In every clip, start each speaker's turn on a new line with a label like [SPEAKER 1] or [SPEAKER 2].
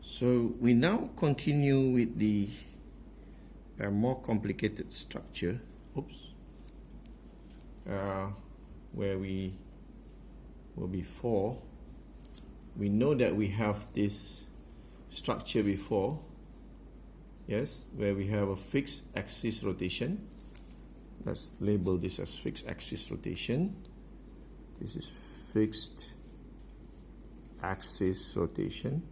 [SPEAKER 1] So we now continue with the more complicated structure, where we were before. We know that we have this structure before, yes, where we have a fixed axis rotation. Let's label this as fixed axis rotation. This is fixed axis rotation.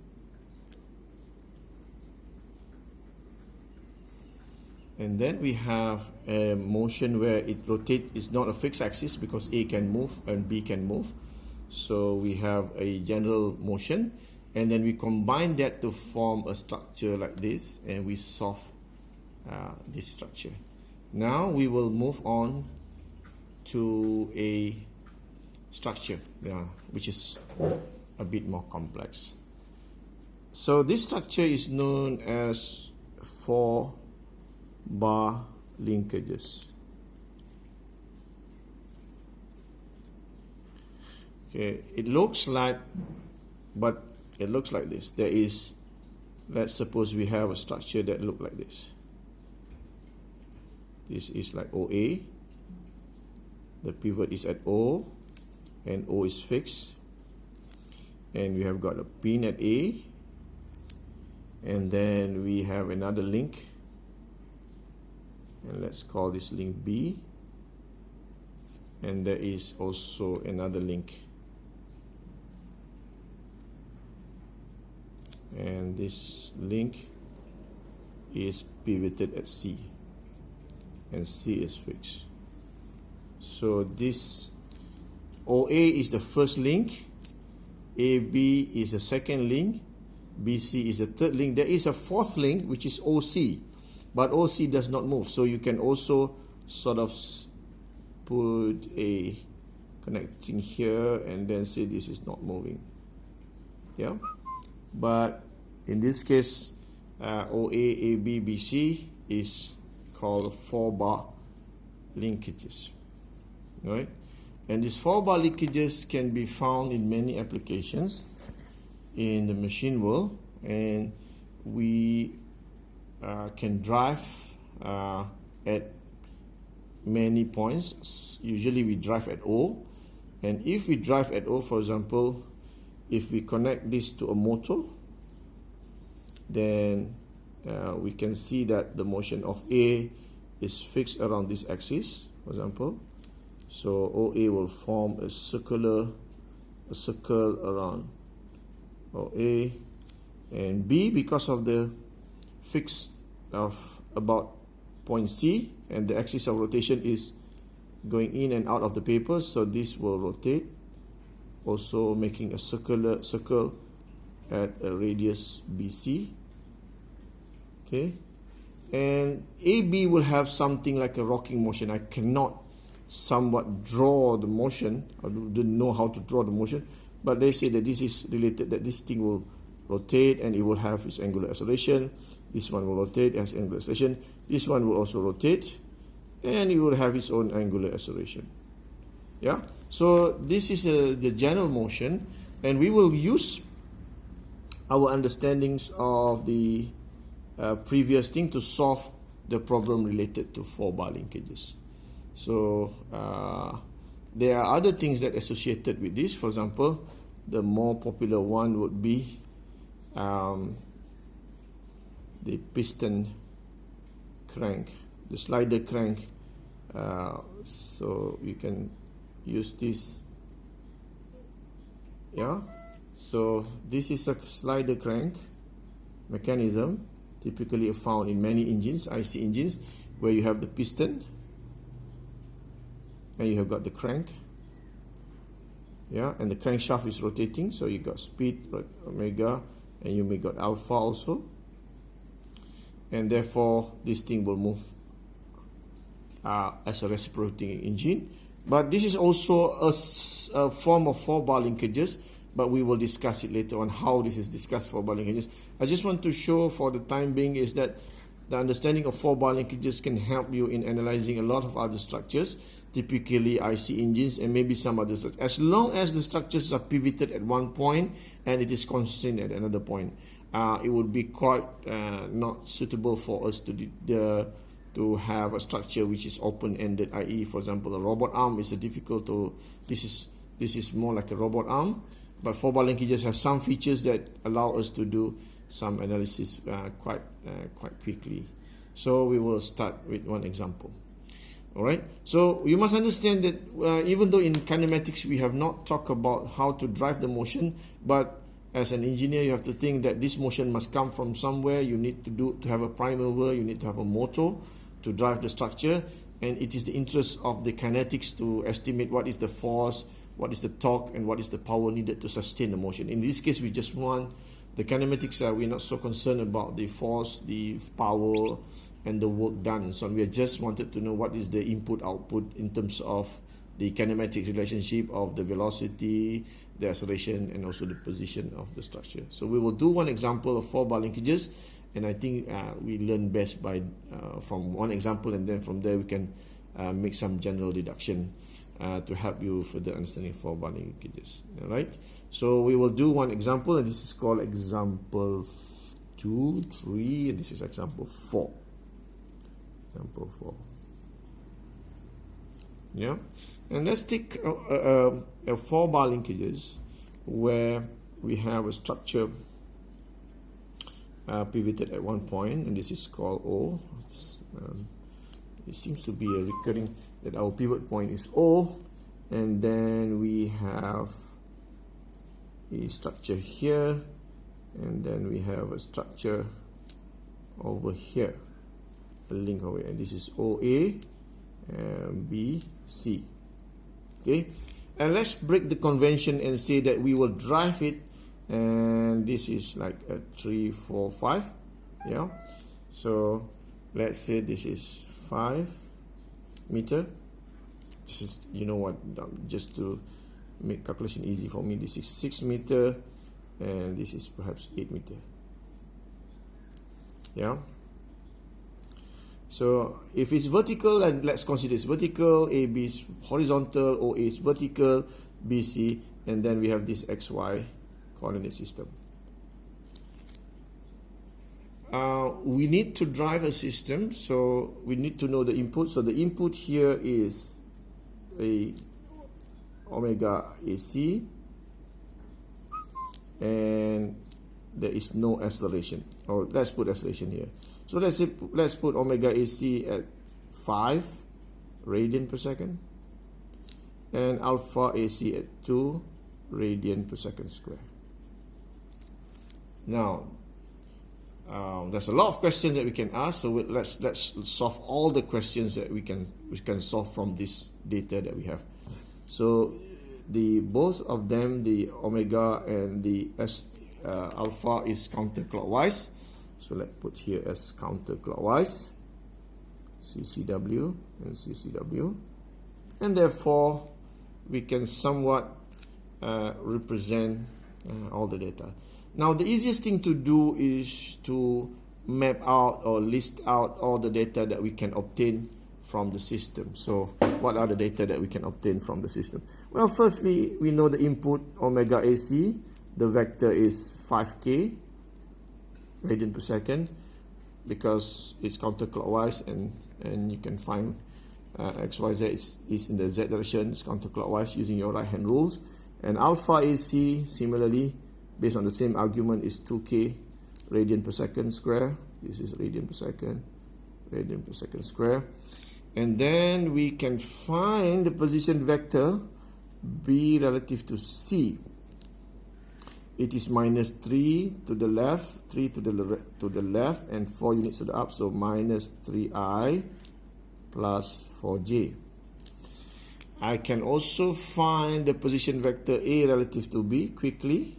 [SPEAKER 1] And then we have a motion where it rotates. It's not a fixed axis because A can move and B can move. So we have a general motion, and then we combine that to form a structure like this, and we solve this structure. Now we will move on to a structure which is a bit more complex. So this structure is known as 4-bar linkages. Okay, it looks like this. There is, let's suppose we have a structure that looks like this. This is like OA. The pivot is at O, and O is fixed. And we have got a pin at A, and then we have another link, and let's call this link B, and there is also another link, and this link is pivoted at C, and C is fixed. So this OA is the first link, AB is the second link, BC is the third link. There is a fourth link which is OC, but OC does not move. So you can also sort of put a connecting here and then say this is not moving. Yeah, but in this case, OA, AB, BC is called 4-bar linkages, right? And these 4-bar linkages can be found in many applications in the machine world, and we can drive at many points. Usually we drive at O, and if we drive at O, for example, if we connect this to a motor, then we can see that the motion of A is fixed around this axis, for example. So OA will form a circle around OA, and B, because of the fix of about point C, and the axis of rotation is going in and out of the paper, so this will rotate, also making a circle at a radius BC. Okay, and AB will have something like a rocking motion. I cannot somewhat draw the motion, I don't know how to draw the motion, but they say that this is related, that this thing will rotate and it will have its angular acceleration. This one will rotate, as angular acceleration. This one will also rotate, and it will have its own angular acceleration. Yeah, so this is the general motion, and we will use our understandings of the previous thing to solve the problem related to 4-bar linkages. So there are other things that are associated with this. For example, the more popular one would be the piston crank, the slider crank. So you can use this. Yeah. So this is a slider crank mechanism, typically found in many engines, IC engines, where you have the piston and you have got the crank, yeah, and the crankshaft is rotating, so you got speed, omega, and you may got alpha also, and therefore this thing will move as a reciprocating engine. But this is also a form of 4-bar linkages, but we will discuss it later on how this is discussed 4-bar linkages. I just want to show for the time being is that the understanding of 4-bar linkages can help you in analyzing a lot of other structures, typically IC engines and maybe some other structures, as long as the structures are pivoted at one point and it is constant at another point. it would be quite not suitable for us to have a structure which is open-ended, i.e., for example, a robot arm is a difficult to, this is more like a robot arm, but 4-bar linkages have some features that allow us to do some analysis quite quickly. So we will start with one example. Alright, so you must understand that even though in kinematics we have not talked about how to drive the motion, but as an engineer you have to think that this motion must come from somewhere. You need to have a prime mover, you need to have a motor to drive the structure, and it is the interest of the kinetics to estimate what is the force, what is the torque, and what is the power needed to sustain the motion. In this case we just want the kinematics, we're not so concerned about the force, the power, and the work done. So we just wanted to know what is the input-output in terms of the kinematic relationship of the velocity, the acceleration, and also the position of the structure. So we will do one example of 4-bar linkages, and I think we learn best by from one example, and then from there we can make some general deduction to help you further understanding 4-bar linkages. All right. So we will do one example, and this is called example 2, 3, and this is example 4. Example 4. Yeah, and let's take a 4-bar linkages where we have a structure pivoted at one point, and this is called O. It seems to be a recurring that our pivot point is O, and then we have a structure here, and then we have a structure over here, a link over here, and this is OA and B, C. Okay, and let's break the convention and say that we will drive it, and this is like a 3, 4, 5. Yeah, so let's say this is 5 meter. This is, you know what, just to make calculation easy for me, this is 6 meter, and this is perhaps 8 meter. Yeah, so if it's vertical, and let's consider it's vertical, AB is horizontal, OA is vertical, BC, and then we have this XY coordinate system. We need to drive a system, so we need to know the input. So the input here is a omega AC, and there is no acceleration, or let's put acceleration here. So let's put omega AC at 5 radian per second, and alpha AC at 2 radian per second square. Now there's a lot of questions that we can ask, so let's solve all the questions that we can solve from this data that we have. So both of them, the omega and the alpha, is counterclockwise. So let's put here as counterclockwise, CCW and CCW, and therefore we can somewhat represent all the data. Now the easiest thing to do is to map out or list out all the data that we can obtain from the system. So what are the data that we can obtain from the system? Well, firstly, we know the input omega AC, the vector is 5k radian per second, because it's counterclockwise, and you can find XYZ is in the Z direction, it's counterclockwise using your right hand rules. And alpha AC, similarly, based on the same argument, is 2k radian per second square. This is radian per second square. And then we can find the position vector B relative to C. It is minus 3 to the left, 3 to the left, and 4 units to the up, so minus 3i plus 4j. I can also find the position vector A relative to B quickly,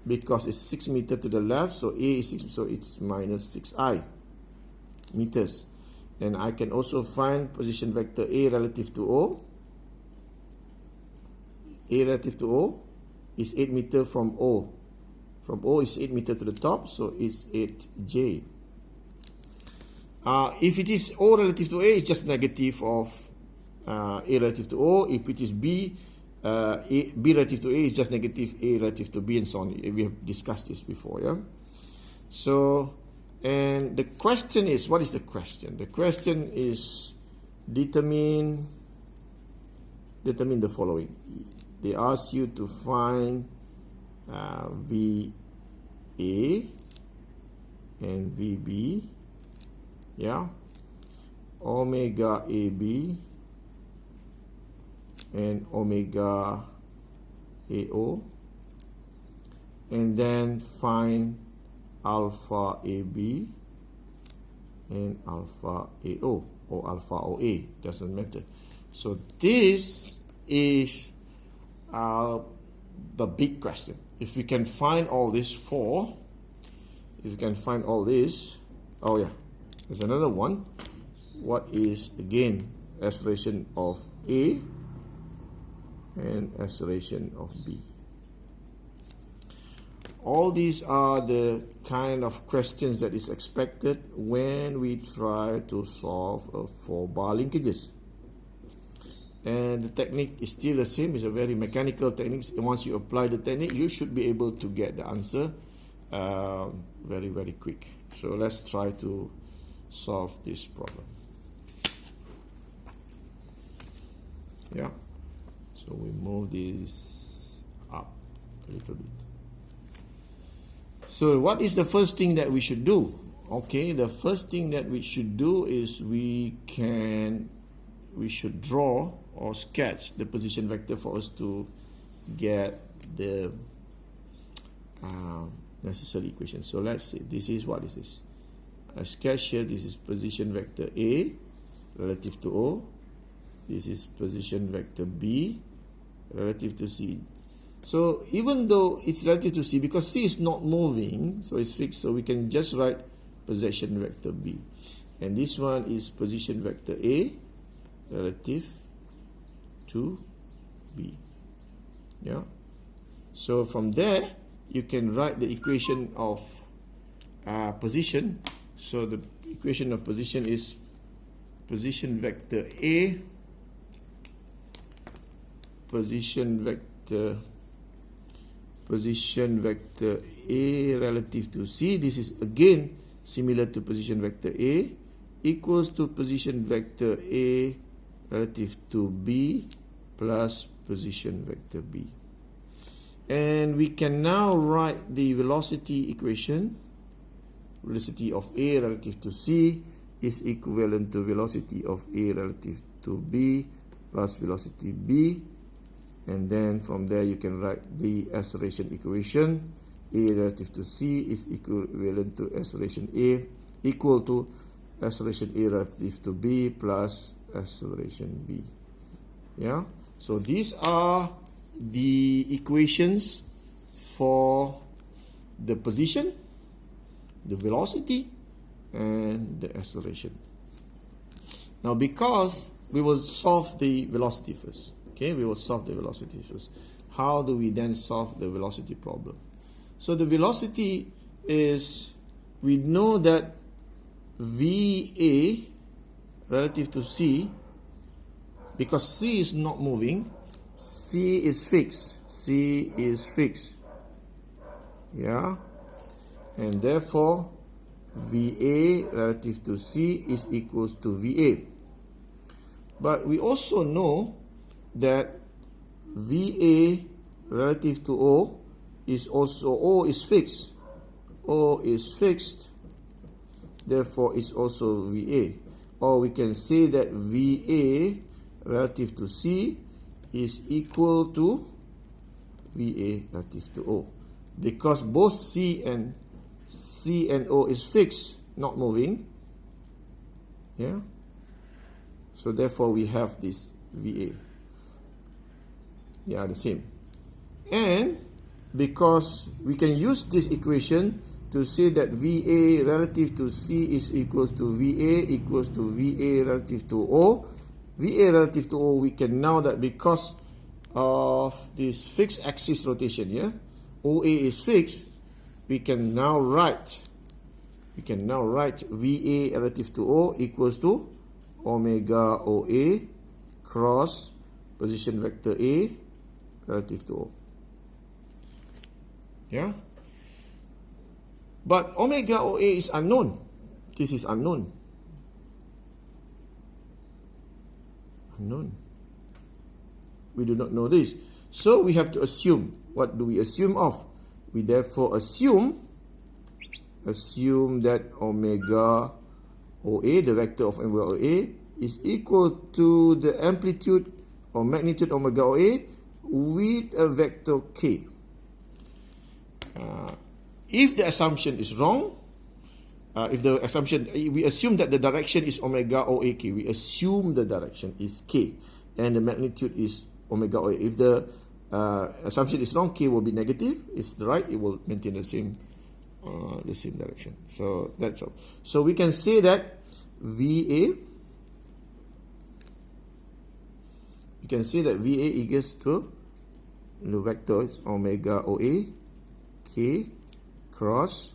[SPEAKER 1] because it's 6 meters to the left, so A is 6, so it's minus 6i meters. And I can also find position vector A relative to O. A relative to O is 8 meters from O. From O is 8 meters to the top, so it's 8j. If it is O relative to A, it's just negative of A relative to O. If it is B, B relative to A is just negative A relative to B, and so on. We have discussed this before, yeah? So, and the question is, what is the question? The question is determine the following. They ask you to find VA and VB, yeah, omega AB and omega AO, and then find alpha AB and alpha AO or alpha OA, doesn't matter. So this is the big question. If we can find all this four, if you can find all this, oh yeah, there's another one. What is again acceleration of A and acceleration of B? All these are the kind of questions that is expected when we try to solve a 4-bar linkages. And the technique is still the same. It's a very mechanical technique. Once you apply the technique, you should be able to get the answer very, very quick. So let's try to solve this problem. Yeah. So we move this up a little bit. So what is the first thing that we should do? Okay, the first thing that we should do is we should draw or sketch the position vector for us to get the necessary equation. So let's see, this is what this is. I sketch here, this is position vector A relative to O. This is position vector B relative to C. So even though it's relative to C, because C is not moving, so it's fixed, so we can just write position vector B. And this one is position vector A relative to B. Yeah. So from there, you can write the equation of position. So the equation of position is position vector A, position vector A relative to C. This is again similar to position vector A, equals to position vector A relative to B plus position vector B. And we can now write the velocity equation. Velocity of A relative to C is equivalent to velocity of A relative to B plus velocity B. And then from there you can write the acceleration equation. A relative to C is equivalent to acceleration A, equal to acceleration A relative to B plus acceleration B. Yeah. So these are the equations for the position, the velocity, and the acceleration. Now, because we will solve the velocity first. Okay, we will solve the velocity first. How do we then solve the velocity problem? So the velocity is, we know that VA relative to C, because C is not moving, C is fixed. C is fixed. Yeah. And therefore, VA relative to C is equals to VA. But we also know that VA relative to O is also, O is fixed. O is fixed. Therefore, it's also VA. Or we can say that VA relative to C is equal to VA relative to O. Because both C and O is fixed, not moving. Yeah. So therefore we have this VA. They are the same. And because we can use this equation to say that VA relative to C is equals to VA equals to VA relative to O. VA relative to O, we can now that because of this fixed axis rotation, yeah, OA is fixed, we can now write VA relative to O equals to omega OA cross position vector A relative to O. Yeah. But omega OA is unknown. This is unknown. Unknown. We do not know this. So we have to assume. What do we assume of? We therefore assume that omega OA, the vector of omega OA, is equal to the amplitude or magnitude omega OA with a vector k. If the assumption is wrong, we assume that the direction is omega OA k. We assume the direction is k and the magnitude is omega OA. If the assumption is wrong, k will be negative. If it's right, it will maintain the same direction. So that's all. So we can say that VA equals to the vector is omega OA k cross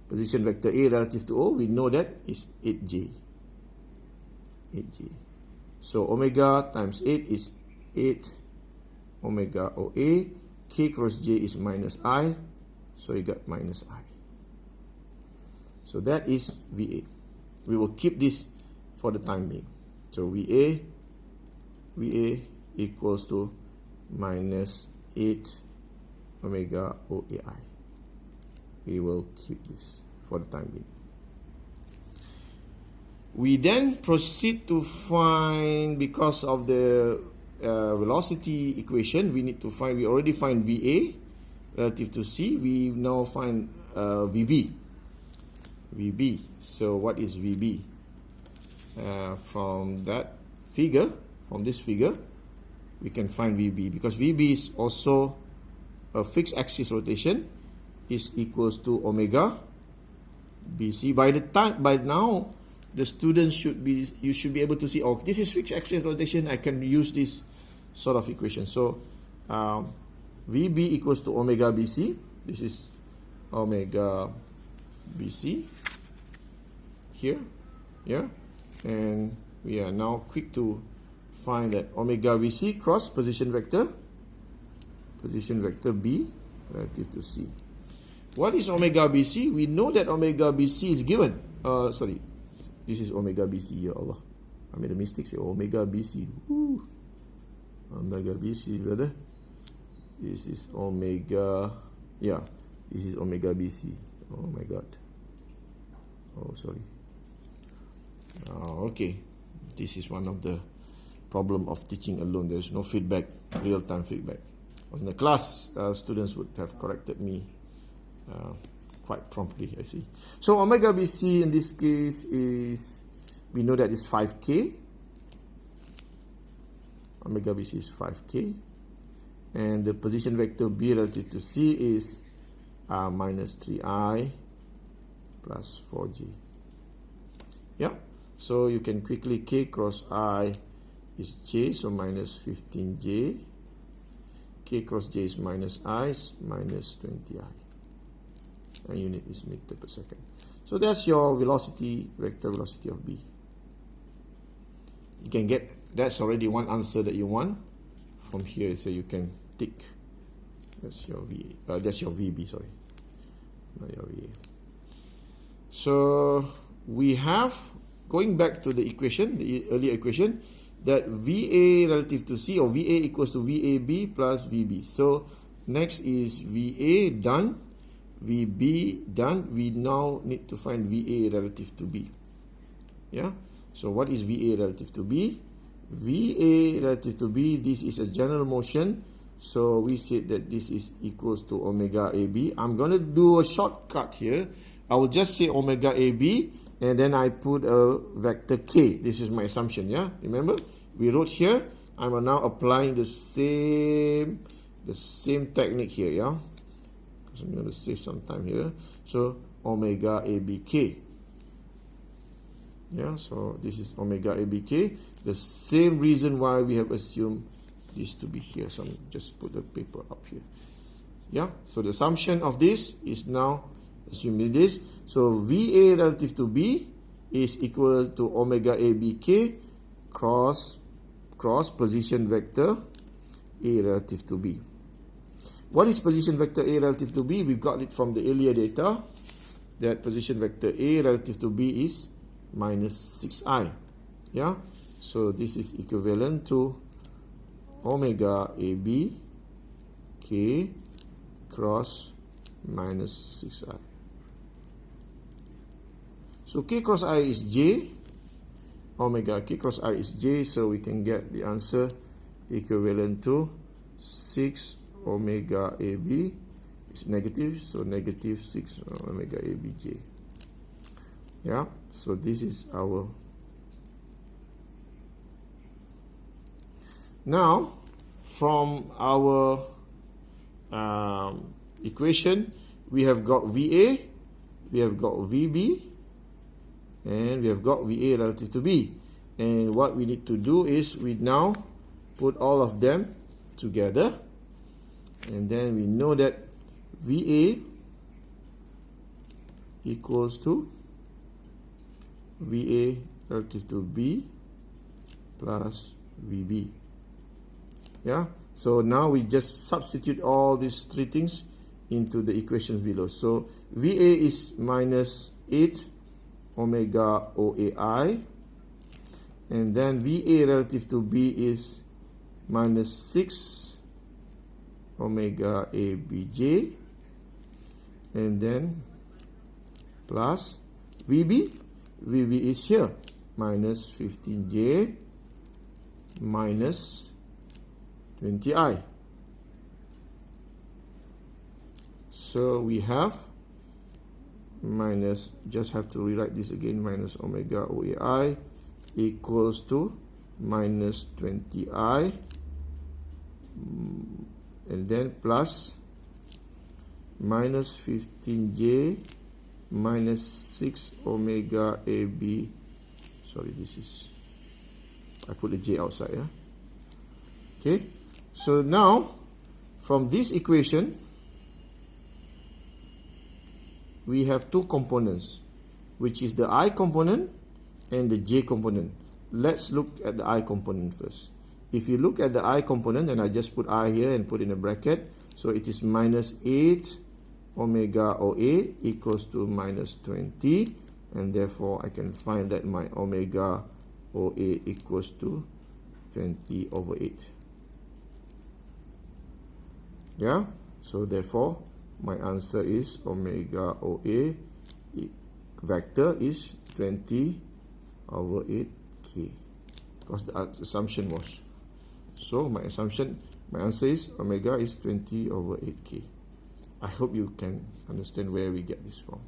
[SPEAKER 1] position vector A relative to O. We know that is 8j. So omega times 8 is 8 omega OA. K cross J is minus I. So you got minus I. So that is VA. We will keep this for the time being. So VA equals to minus 8 omega OAI. We will keep this for the time being. We then proceed to find, because of the velocity equation, we already find VA relative to C. We now find VB. So what is VB? From this figure, we can find VB, because VB is also a fixed axis rotation, is equals to omega BC. By now, the students should be able to see, oh, this is fixed axis rotation, I can use this sort of equation. So VB equals to omega BC. This is omega BC here, yeah, and we are now quick to find that omega BC cross position vector B relative to C. What is omega BC? We know that omega BC is given. This is omega BC. Ya Allah, I made a mistake. Say omega BC. Woo. Omega BC, brother. This is omega. Yeah, this is omega BC. Oh my God. Oh, sorry. Okay. This is one of the problem of teaching alone. There is no feedback, real-time feedback. In the class, students would have corrected me quite promptly, I see. So omega BC in this case is, we know that is 5k. Omega BC is 5k. And the position vector B relative to C is minus 3i plus 4j. Yeah, so you can quickly, k cross I is j, so minus 15j. K cross j is minus I, is minus 20i. And unit is meter per second. So that's your velocity, vector velocity of B. You can get, that's already one answer that you want from here, so you can tick. That's your VA. That's your VB, sorry, not your VA. So we have, going back to the equation, the earlier equation, that VA relative to C, or VA equals to VAB plus VB. So next is VA done, VB done. We now need to find VA relative to B. Yeah. So what is VA relative to B? VA relative to B, this is a general motion. So we said that this is equals to omega AB. I'm going to do a shortcut here. I will just say omega AB, and then I put a vector K. This is my assumption, yeah? Remember? We wrote here. I'm now applying the same technique here, yeah? Because I'm going to save some time here. So omega ABK. Yeah, so this is omega ABK. The same reason why we have assumed this to be here. So I'm just put the paper up here. Yeah, so the assumption of this is now assuming this. So VA relative to B is equal to omega ABK cross position vector A relative to B. What is position vector A relative to B? We've got it from the earlier data. That position vector A relative to B is minus 6i. Yeah, so this is equivalent to omega AB K cross minus 6i. So K cross I is J, omega K cross I is J, so we can get the answer equivalent to 6 omega AB is negative, so negative 6 omega ABJ. Yeah, so this is our. Now, from our equation, we have got VA, we have got VB, and we have got VA relative to B. And what we need to do is we now put all of them together, and then we know that VA equals to VA relative to B plus VB. Yeah, so now we just substitute all these three things into the equations below. So VA is minus 8 omega OAI, and then VA relative to B is minus 6 omega ABJ, and then plus VB is here, minus 15J minus 20I. So we have minus, just have to rewrite this again, minus omega OAI equals to minus 20I, and then plus minus 15J minus 6 omega AB. Sorry, this is, I put the J outside. Yeah? Okay, so now from this equation we have two components, which is the I component and the J component. Let's look at the I component first. If you look at the I component, and I just put I here and put in a bracket, so it is minus 8 omega OA equals to minus 20, and therefore I can find that my omega OA equals to 20 over 8. Yeah, so therefore my answer is omega OA vector is 20 over 8k, because the assumption was. So my answer is omega is 20 over 8k. I hope you can understand where we get this from.